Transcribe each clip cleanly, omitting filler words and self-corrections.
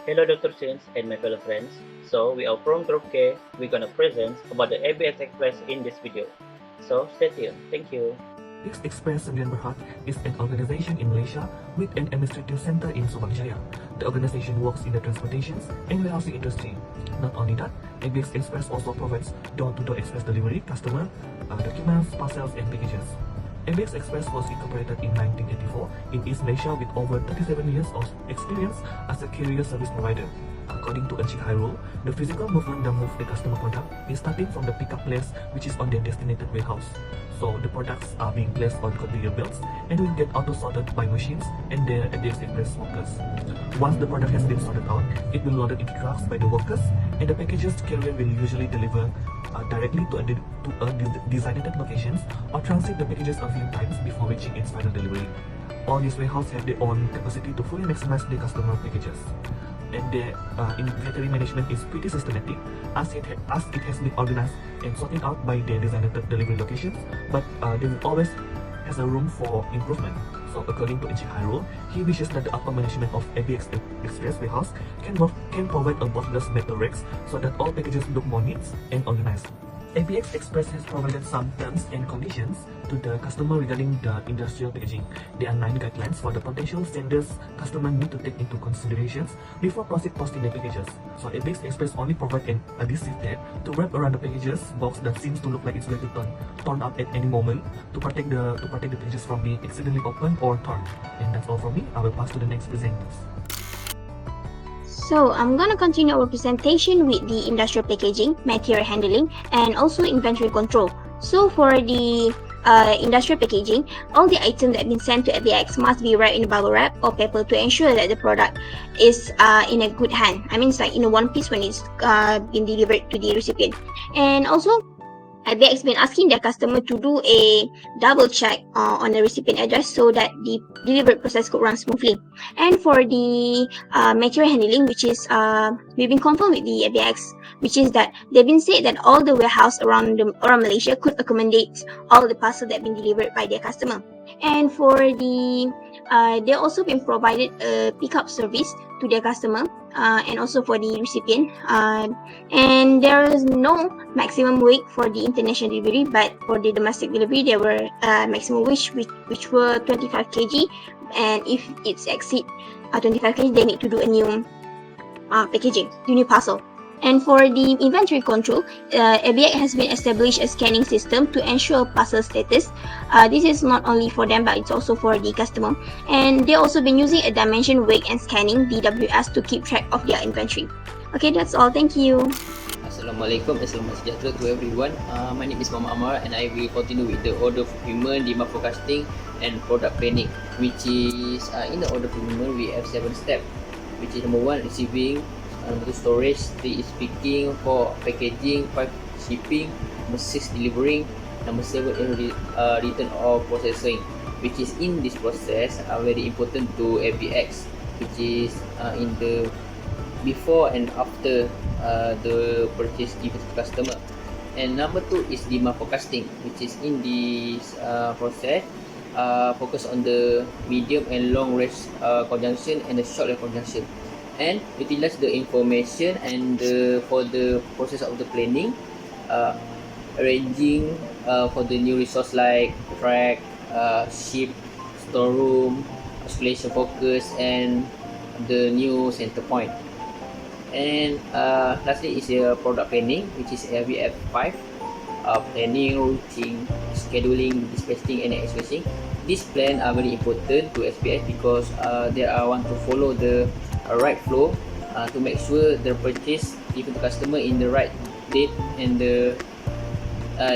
Hello Dr. Sins and my fellow friends. So we are from Group K. We're gonna present about the ABX Express in this video. So stay tuned. Thank you. ABX Express Berhad is an organization in Malaysia with an administrative center in Subang Jaya. The organization works in the transportation and warehousing industry. Not only that, ABX Express also provides door-to-door express delivery, customer documents, parcels, and packages. ABX Express was incorporated in 1984 in East Malaysia with over 37 years of experience as a carrier service provider. According to Encik Hairul, the physical movement that moves the customer product is starting from the pickup place which is on their designated warehouse. So the products are being placed on conveyor belts and will get auto-sorted by machines and the ABX Express workers. Once the product has been sorted out, it will loaded into trucks by the workers and the packages carrier will usually deliver directly to designated locations or transit the packages a few times before reaching its final delivery. All these warehouses have their own capacity to fully maximize the customer packages. And the inventory management is pretty systematic as it has been organized and sorted out by the designated delivery locations, but there always has a room for improvement. So according to Encik Hairul, he wishes that the upper management of ABX Express warehouse can provide a borderless metal racks so that all packages look more neat and organized. ABX Express has provided some terms and conditions to the customer regarding the industrial packaging. There are 9 guidelines for the potential standards customers need to take into considerations before posting the packages. So ABX Express only provide an adhesive tape to wrap around the packages box that seems to look like it's going to turn up at any moment to protect the packages from being accidentally opened or torn. And that's all from me. I will pass to the next presenters. So I'm gonna continue our presentation with the industrial packaging, material handling, and also inventory control. So for the industrial packaging, all the items that have been sent to ABX must be wrapped in bubble wrap or paper to ensure that the product is in a good hand. I mean, it's like in one piece when it's been delivered to the recipient. And also, ABX been asking their customer to do a double check on the recipient address so that the delivery process could run smoothly. And for the material handling, which is we've been confirmed with the ABX, which is that they've been said that all the warehouse around Malaysia could accommodate all the parcels that have been delivered by their customer. And for the they also been provided a pickup service to their customer and also for the recipient. And there is no maximum weight for the international delivery, but for the domestic delivery there were maximum weight which were 25 kg, and if it's exceed 25 kg they need to do a new packaging, new parcel. And for the inventory control, ABX has been established a scanning system to ensure parcel status. This is not only for them, but it's also for the customer. And they also been using a dimension weight and scanning DWS to keep track of their inventory. Okay, that's all. Thank you. Assalamualaikum and selamat sejahtera to everyone. My name is Mohamad Ammar and I will continue with the order fulfillment, demand forecasting and product planning, which is in the order fulfillment we have 7 steps, which is number 1 receiving, number 2 storage, 3 is picking, 4 packaging, 5 shipping, number 6 delivering, number 7 is return or processing, which is in this process very important to ABX, which is in the before and after the purchase given to the customer. And number 2 is demand forecasting, which is in this process focus on the medium and long range conjunction and the short range conjunction, and utilize the information and for the process of the planning, arranging for the new resource like track, ship, storeroom, escalation focus and the new center point. And lastly is product planning, which is we have 5 planning, routing, scheduling, dispatching and expressing. These plans are very important to SPS because they are want to follow the right flow to make sure the purchase given to customer in the right date and the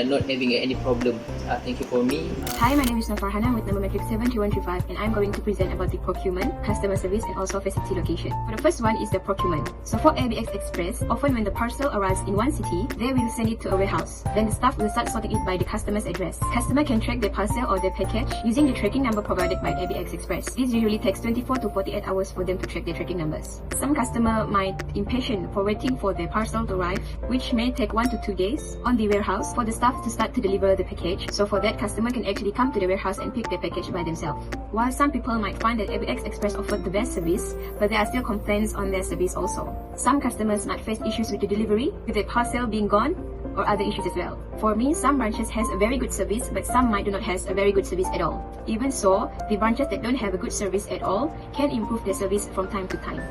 not having any problem. Thank you for me. Hi, my name is Nur Farhana with number matrix 73153, and I'm going to present about the procurement, customer service and also facility location. For the first one is the procurement. So for ABX Express, often when the parcel arrives in one city, they will send it to a warehouse. Then the staff will start sorting it by the customer's address. Customer can track the parcel or the package using the tracking number provided by ABX Express. This usually takes 24 to 48 hours for them to track the tracking numbers. Some customer might impatient for waiting for their parcel to arrive, which may take 1 to 2 days on the warehouse for the the staff to start to deliver the package. So for that, customer can actually come to the warehouse and pick the package by themselves. While some people might find that ABX Express offered the best service, but there are still complaints on their service also. Some customers might face issues with the delivery, with the parcel being gone, or other issues as well. For me, some branches has a very good service, but some might do not has a very good service at all. Even so, the branches that don't have a good service at all can improve their service from time to time.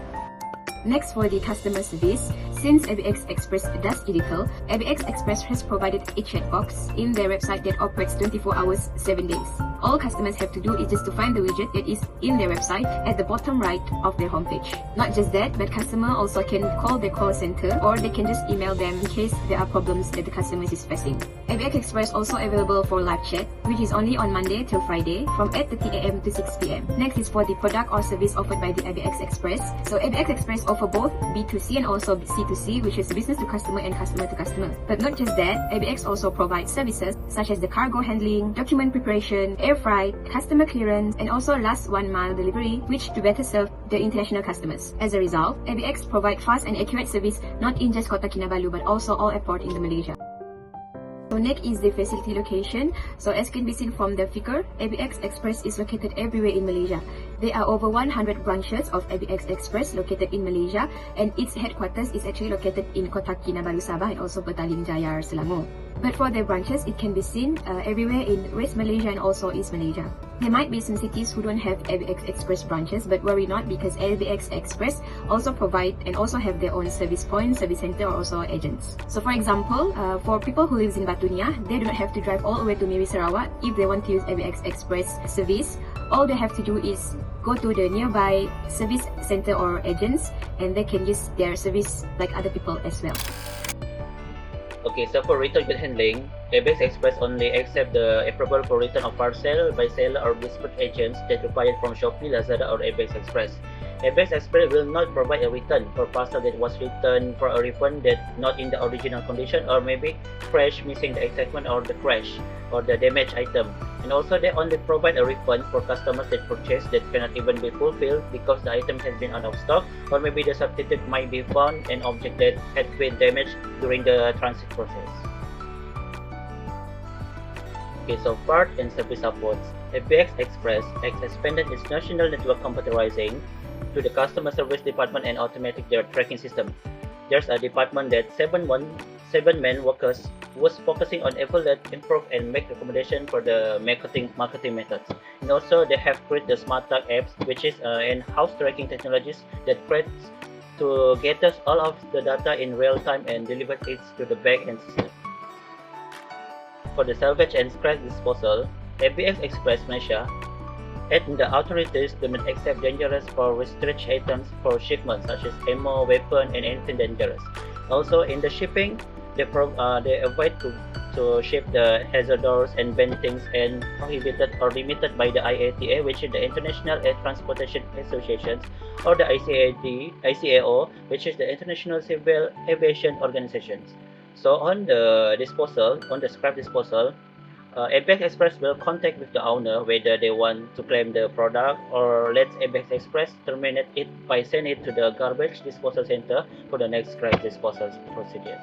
Next, for the customer service, since ABX Express does digital, ABX Express has provided a chat box in their website that operates 24 hours, 7 days. All customers have to do is just to find the widget that is in their website at the bottom right of their homepage. Not just that, but customer also can call their call center, or they can just email them in case there are problems that the customer is facing. ABX Express also available for live chat, which is only on Monday till Friday from 8:30 AM to 6 PM. Next is for the product or service offered by the ABX Express. So ABX Express offer both B2C and also C2C, which is business to customer and customer to customer. But not just that, ABX also provides services such as the cargo handling, document preparation, air freight, customer clearance, and also last 1 mile delivery, which to better serve the international customers. As a result, ABX provide fast and accurate service not in just Kota Kinabalu but also all airport in Malaysia. So next is the facility location. So as can be seen from the figure, ABX Express is located everywhere in Malaysia. There are over 100 branches of ABX Express located in Malaysia, and its headquarters is actually located in Kota Kinabalu, Sabah, and also Petaling Jaya, Selangor. But for their branches, it can be seen everywhere in West Malaysia and also East Malaysia. There might be some cities who don't have ABX Express branches, but worry not, because ABX Express also provide and also have their own service point, service center, or also agents. So for example, for people who lives in Batu Niah, they do not have to drive all the way to Miri Sarawak if they want to use ABX Express service. All they have to do is go to the nearby service center or agents, and they can use their service like other people as well. Okay, so for return bill handling, ABX Express only accept the approval for return of parcel by seller or dispute agents that required from Shopee, Lazada, or ABX Express. ABX Express will not provide a return for parcel that was returned for a refund that not in the original condition, or maybe crash, missing the attachment or the crash or the damaged item. And also they only provide a refund for customers that purchase that cannot even be fulfilled because the item has been out of stock, or maybe the substitute might be found an object that had been damaged during the transit process. Okay, so part and service supports. ABX Express has expanded its national network computerizing to the customer service department and automatic their tracking system. There's a department that 7-man workers was focusing on evaluate, improve, and make recommendation for the marketing methods. And also they have created the Smart Tag apps, which is in-house tracking technologies that creates to get us all of the data in real time and deliver it to the back-end system. For the salvage and scrap disposal, ABX Express Malaysia and the authorities do not accept dangerous or restricted items for shipment, such as ammo, weapon, and anything dangerous. Also, in the shipping, they avoid to ship the hazardous and banned things and prohibited or limited by the IATA, which is the International Air Transportation Associations, or the ICAO, which is the International Civil Aviation Organizations. So on the disposal, on the scrap disposal, ABX Express will contact with the owner whether they want to claim the product, or let ABX Express terminate it by sending it to the garbage disposal center for the next scrap disposal procedure.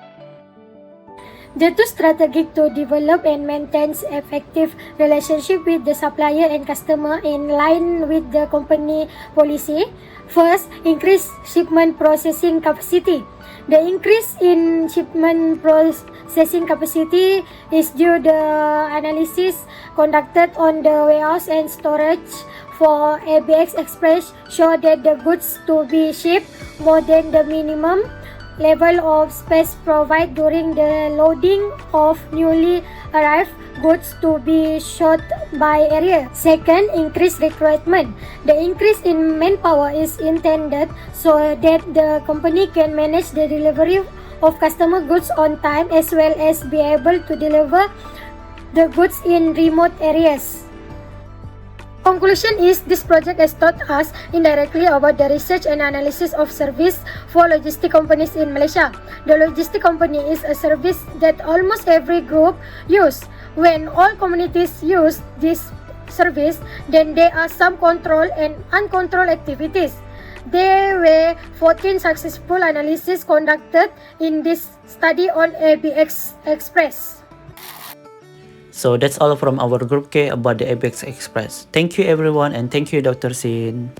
The two strategic to develop and maintain effective relationship with the supplier and customer in line with the company policy. First, increase shipment processing capacity. The increase in shipment processing capacity is due to the analysis conducted on the warehouse and storage for ABX Express show that the goods to be shipped more than the minimum level of space provided during the loading of newly arrived goods to be shot by area. Second, increased recruitment. The increase in manpower is intended so that the company can manage the delivery of customer goods on time, as well as be able to deliver the goods in remote areas. Conclusion is, this project has taught us indirectly about the research and analysis of service for logistic companies in Malaysia. The logistic company is a service that almost every group use. When all communities use this service, then there are some control and uncontrolled activities. There were 14 successful analyses conducted in this study on ABX Express. So that's all from our Group K about the ABX Express. Thank you everyone, and thank you Dr. Sin.